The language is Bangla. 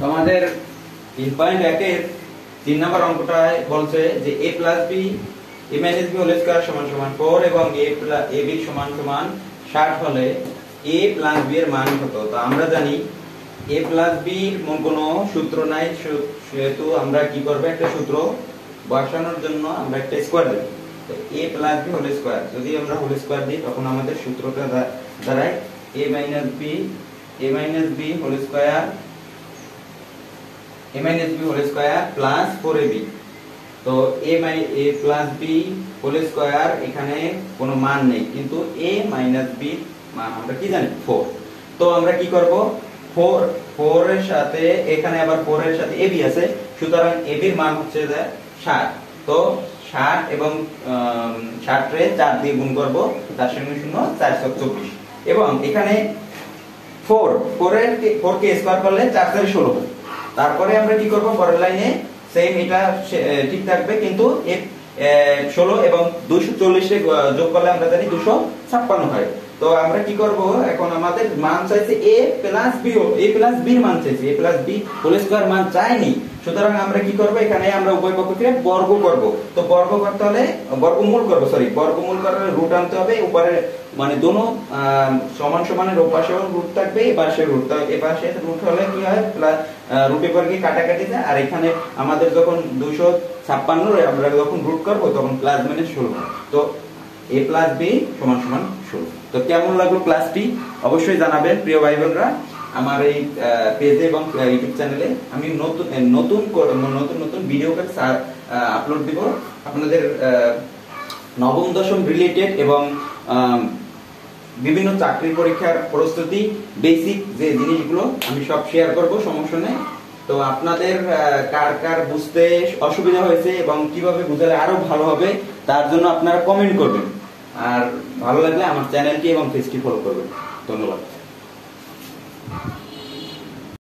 আমাদের 3.1 এর 3 নম্বর অঙ্কটায় বলছে যে a plus b a minus b whole square সমান সমান 4 এবং a b সমান সমান 60 হলে a প্লাস b এর মান কত। তো আমরা জানি a প্লাস b এর কোনো সূত্র নাই, সেহেতু আমরা কি করব, একটা সূত্র বসানোর জন্য আমরা একটা স্কয়ার দেব। তো a plus b whole square, যদি আমরা হোল স্কয়ার দিই তখন আমাদের সূত্রটা দাঁড়ায় a minus b whole square plus 4ab। তো a plus b whole square এখানে কোনো মান নেই, কিন্তু a মাইনাস b মান আমরা কি জানি 4। তো আমরা কি করব, 4 এর সাথে এখানে আবার 4 এর সাথে ab আছে, সুতরাং ab এর মান হচ্ছে 60। তো 60 এবং 60 রে 4 দিয়ে গুণ করব, তার সঙ্গে 0 424। এবং এখানে 4 কে স্কয়ার করলে 4 4 16। তারপরে আমরা কি করব, পরের লাইনে সেম এটা ঠিক থাকবে, কিন্তু 16 এবং 240 এ যোগ করলে আমরা জানি 256 হয়। তো আমরা কি করব, এখন আমাদের মান চাইছে a প্লাস b এর মান চাইছে, a plus b whole square মান চাইনি। সুতরাং আমরা কি করব, এখানে আমরা উভয় পক্ষকে বর্গ করব। তো বর্গ করতে হলে বর্গমূল করার রুট আনতে হবে। উপরে মানে দোনো সমান সমানের ওপাশেও রুট থাকবে, এপাশে রুট হলে কি হয়, রুটের পর কি কাটাকাটি যায়। আর এখানে আমাদের যখন 256 আমরা যখন রুট করব তখন প্লাস মাইনাস 16 হয়। তো a প্লাস b সমান সমান 16। তো কেমন লাগলো ক্লাসটি অবশ্যই জানাবেন প্রিয় ভাই বোনরা। আমার এই পেজে এবং ইউটিউব চ্যানেলে আমি নতুন ভিডিও আপলোড দিব আপনাদের নবম দশম রিলেটেড এবং বিভিন্ন চাকরি পরীক্ষার প্রস্তুতি বেসিক যে জিনিসগুলো আমি সব শেয়ার করব, সমস্যা নেই। তো আপনাদের কার বুঝতে অসুবিধা হয়েছে এবং কিভাবে বুঝালে আরো ভালো হবে তার জন্য আপনারা কমেন্ট করবেন। আর ভালো লাগলে আমার চ্যানেলটি এবং পেজটি ফলো করবেন। ধন্যবাদ।